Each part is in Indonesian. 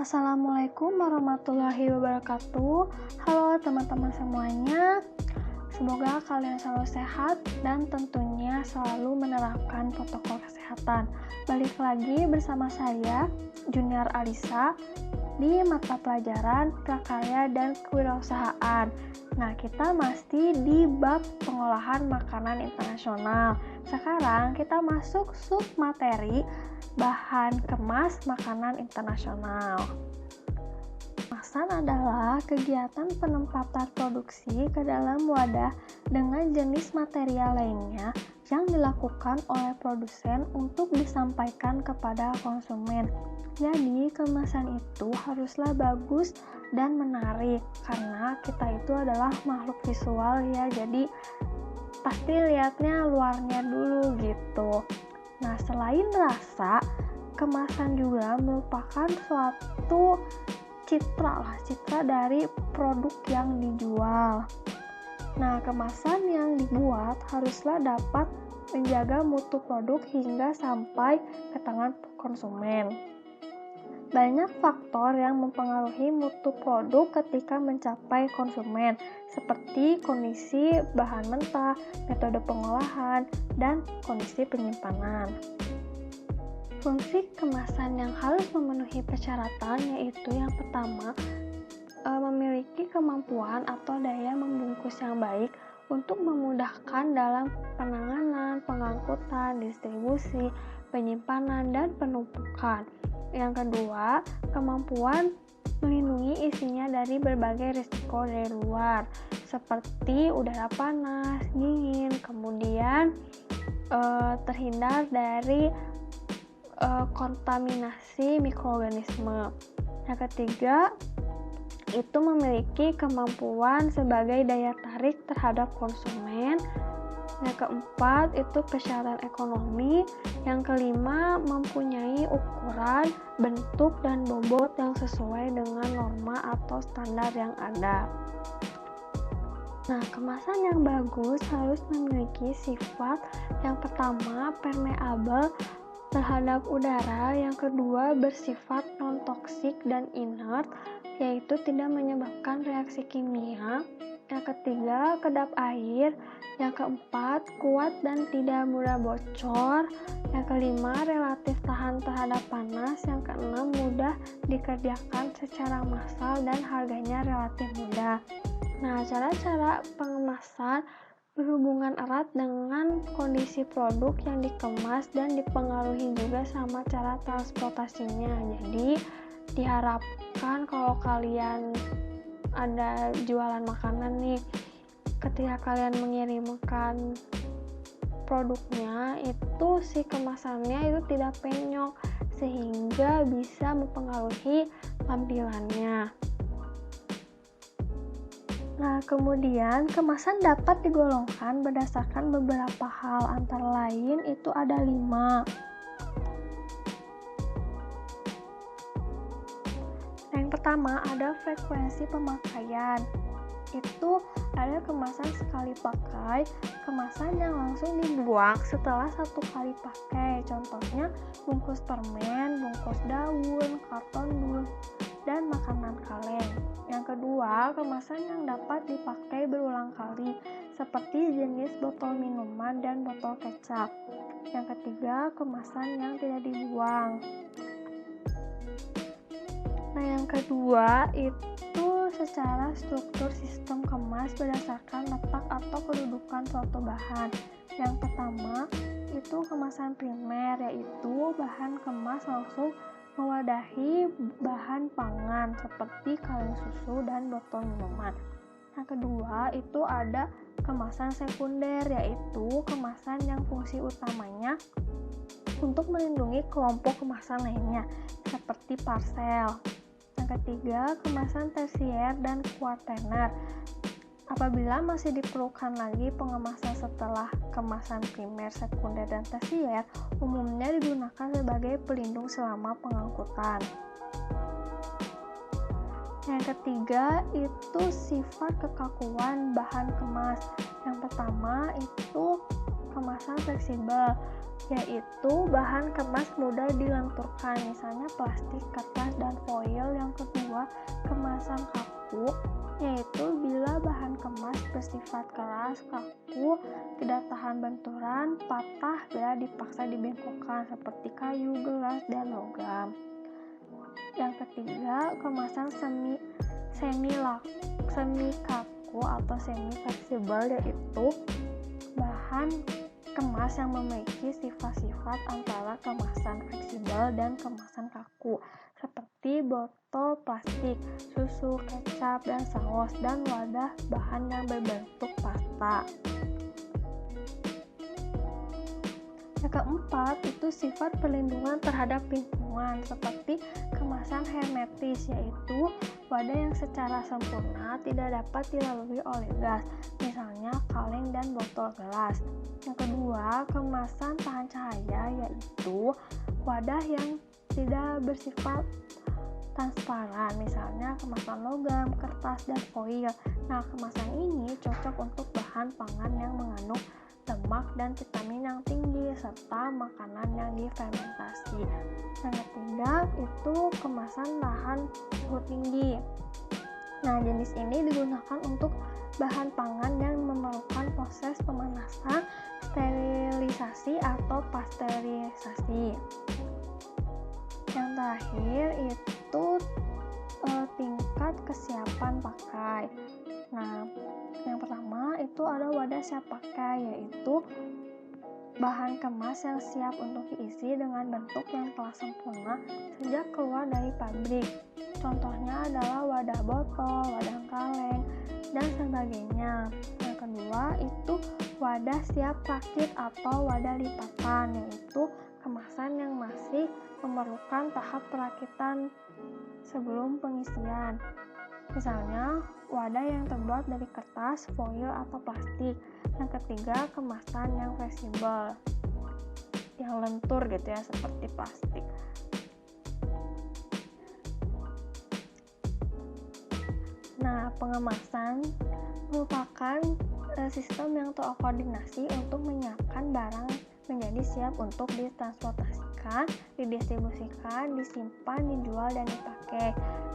Assalamualaikum warahmatullahi wabarakatuh. Halo teman-teman semuanya. Semoga kalian selalu sehat dan tentunya selalu menerapkan protokol kesehatan. Balik lagi bersama saya, Junior Alisa, di mata pelajaran Prakarya dan Kewirausahaan. Nah, kita masih di bab pengolahan makanan internasional. Sekarang kita masuk sub materi bahan kemas makanan internasional. Kemasan adalah kegiatan penempatan produksi ke dalam wadah dengan jenis material lainnya yang dilakukan oleh produsen untuk disampaikan kepada konsumen. Jadi, kemasan itu haruslah bagus dan menarik karena kita itu adalah makhluk visual ya. Jadi, pasti lihatnya luarnya dulu gitu. Nah, selain rasa, kemasan juga merupakan suatu citra dari produk yang dijual. Nah, kemasan yang dibuat haruslah dapat menjaga mutu produk hingga sampai ke tangan konsumen. Banyak faktor yang mempengaruhi mutu produk ketika mencapai konsumen, seperti kondisi bahan mentah, metode pengolahan, dan kondisi penyimpanan. Fungsi kemasan yang harus memenuhi persyaratan yaitu yang pertama, memiliki kemampuan atau daya membungkus yang baik untuk memudahkan dalam penanganan, pengangkutan, distribusi, penyimpanan, dan penumpukan. Yang kedua, kemampuan melindungi isinya dari berbagai risiko dari luar, seperti udara panas, dingin, kemudian terhindar dari kontaminasi mikroorganisme. Yang ketiga, itu memiliki kemampuan sebagai daya tarik terhadap konsumen. Yang keempat, itu persyaratan ekonomi. Yang kelima, mempunyai ukuran, bentuk, dan bobot yang sesuai dengan norma atau standar yang ada. Nah, kemasan yang bagus harus memiliki sifat yang pertama, permeabel terhadap udara, yang kedua, bersifat non-toksik dan inert, yaitu tidak menyebabkan reaksi kimia, yang ketiga, kedap air, yang keempat, kuat dan tidak mudah bocor, yang kelima, relatif tahan terhadap panas, yang keenam, mudah dikerjakan secara massal dan harganya relatif mudah. Nah, cara-cara pengemasan berhubungan erat dengan kondisi produk yang dikemas dan dipengaruhi juga sama cara transportasinya. Jadi, diharapkan kalau kalian ada jualan makanan nih, ketika kalian mengirimkan produknya itu si kemasannya itu tidak penyok sehingga bisa mempengaruhi tampilannya. Nah, kemudian kemasan dapat digolongkan berdasarkan beberapa hal, antara lain itu ada 5. Yang pertama ada frekuensi pemakaian. Itu ada kemasan sekali pakai, kemasan yang langsung dibuang setelah 1 kali pakai. Contohnya bungkus permen, bungkus daun, karton dus, dan makanan kaleng. Yang kedua, kemasan yang dapat dipakai berulang kali, seperti jenis botol minuman dan botol kecap. Yang ketiga, kemasan yang tidak dibuang. Nah, yang kedua itu secara struktur sistem kemas berdasarkan letak atau kedudukan suatu bahan. Yang pertama itu kemasan primer, yaitu bahan kemas langsung mewadahi bahan pangan seperti kaleng susu dan botol minuman. Yang kedua itu ada kemasan sekunder, yaitu kemasan yang fungsi utamanya untuk melindungi kelompok kemasan lainnya seperti parcel. Yang ketiga, kemasan tersier dan kuartener. Apabila masih diperlukan lagi pengemasan setelah kemasan primer, sekunder, dan tersier, umumnya digunakan sebagai pelindung selama pengangkutan. Yang ketiga, itu sifat kekakuan bahan kemas. Yang pertama, itu kemasan fleksibel. yaitu bahan kemas mudah dilenturkan, misalnya plastik, kertas, dan foil. Yang kedua, kemasan kaku, yaitu bila bahan kemas bersifat keras, kaku, tidak tahan benturan, patah bila dipaksa dibengkokkan, seperti kayu, gelas, dan logam. Yang ketiga, kemasan semi kaku atau semi fleksibel, yaitu bahan kemas yang memiliki sifat-sifat antara kemasan fleksibel dan kemasan kaku, seperti botol plastik, susu, kecap, dan saus, dan wadah bahan yang berbentuk pasta. Yang keempat, itu sifat perlindungan terhadap lingkungan, seperti kemasan hermetis, yaitu wadah yang secara sempurna tidak dapat dilalui oleh gas, misalnya kaleng dan botol gelas. Yang kedua, kemasan tahan cahaya, yaitu wadah yang tidak bersifat transparan, misalnya kemasan logam, kertas, dan foil. Nah, kemasan ini cocok untuk bahan pangan yang mengandung lemak dan vitamin yang tinggi, serta makanan yang difermentasi. Yang ketiga, itu kemasan tahan suhu tinggi. Nah, jenis ini digunakan untuk bahan pangan yang memerlukan proses pemanasan, sterilisasi, atau pasteurisasi. Yang terakhir itu tingkat kesiapan pakai. Nah, yang pertama itu ada wadah siap pakai, yaitu bahan kemas yang siap untuk diisi dengan bentuk yang telah sempurna sejak keluar dari pabrik. Contohnya adalah wadah botol, wadah kaleng, dan sebagainya. Yang kedua itu wadah siap rakit atau wadah lipatan, yaitu kemasan yang masih memerlukan tahap perakitan sebelum pengisian. Misalnya, wadah yang terbuat dari kertas, foil, atau plastik. Yang ketiga, kemasan yang fleksibel, yang lentur gitu ya, seperti plastik. Nah, pengemasan merupakan sistem yang terkoordinasi untuk menyiapkan barang menjadi siap untuk ditransportasikan, didistribusikan, disimpan, dijual, dan dipakai.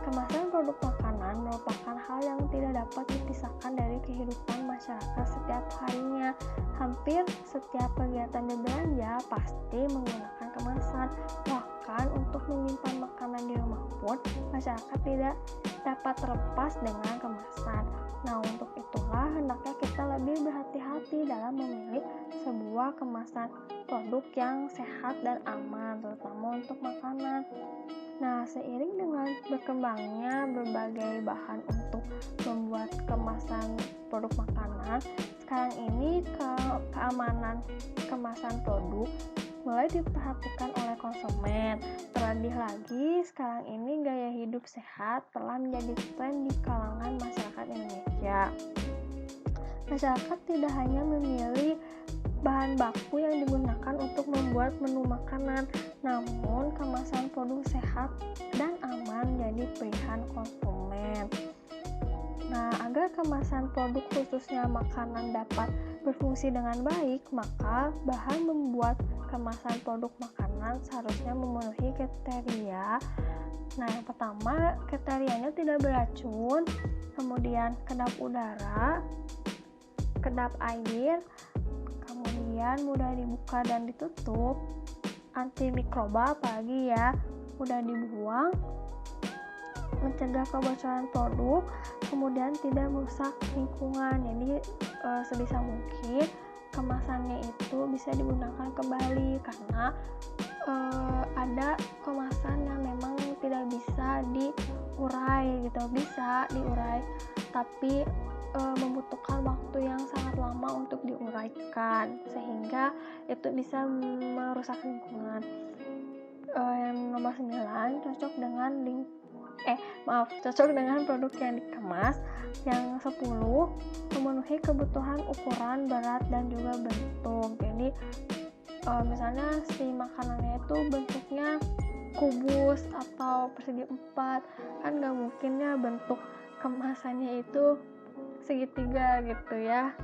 Kemasan produk makanan merupakan hal yang tidak dapat dipisahkan dari kehidupan masyarakat setiap harinya. Hampir setiap kegiatan berbelanja pasti menggunakan kemasan. Bahkan untuk menyimpan makanan di rumah pun, masyarakat tidak dapat terlepas dengan kemasan. Nah, untuk itulah hendaknya kita lebih berhati-hati dalam memilih sebuah kemasan produk yang sehat dan aman, terutama untuk makanan. Nah, seiring dengan berkembangnya berbagai bahan untuk membuat kemasan produk makanan, sekarang ini keamanan kemasan produk mulai diperhatikan oleh konsumen. Terlebih lagi, sekarang ini gaya hidup sehat telah menjadi tren di kalangan masyarakat Indonesia. Masyarakat tidak hanya memilih bahan baku yang digunakan untuk membuat menu makanan, namun kemasan produk sehat dan aman jadi pilihan konsumen. Nah, agar kemasan produk khususnya makanan dapat berfungsi dengan baik, maka bahan membuat kemasan produk makanan seharusnya memenuhi kriteria. Nah, yang pertama, kriterianya tidak beracun, kemudian kedap udara, kedap air, kemudian mudah dibuka dan ditutup, antimikroba apalagi ya, mudah dibuang, mencegah kebocoran produk, kemudian tidak merusak lingkungan. Jadi sebisa mungkin kemasannya itu bisa digunakan kembali, karena ada kemasan yang memang tidak bisa diurai gitu, bisa diurai tapi membutuhkan waktu yang sangat lama untuk diuraikan, sehingga itu bisa merusak lingkungan. Yang nomor 9, cocok dengan produk yang dikemas. Yang 10, memenuhi kebutuhan ukuran, berat, dan juga bentuk. Jadi misalnya si makanannya itu bentuknya kubus atau persegi 4, kan nggak mungkin ya bentuk kemasannya itu segitiga gitu ya.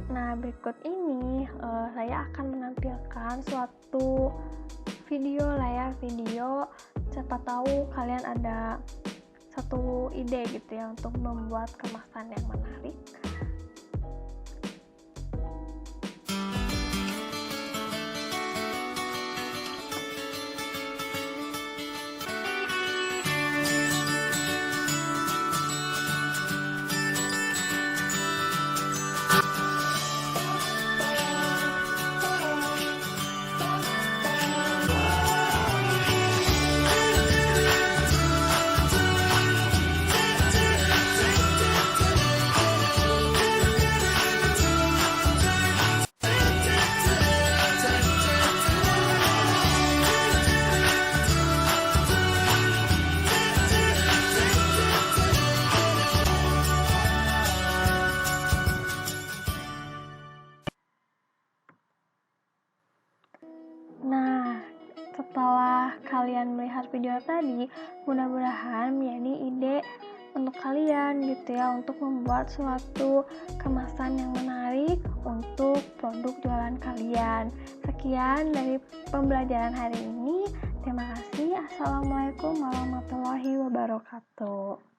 Nah, berikut ini saya akan menampilkan suatu video lah ya, video siapa tahu kalian ada satu ide gitu ya untuk membuat kemasan yang menarik. Nah, setelah kalian melihat video tadi, mudah-mudahan menjadi ide untuk kalian gitu ya, untuk membuat suatu kemasan yang menarik untuk produk jualan kalian. Sekian dari pembelajaran hari ini. Terima kasih. Assalamualaikum warahmatullahi wabarakatuh.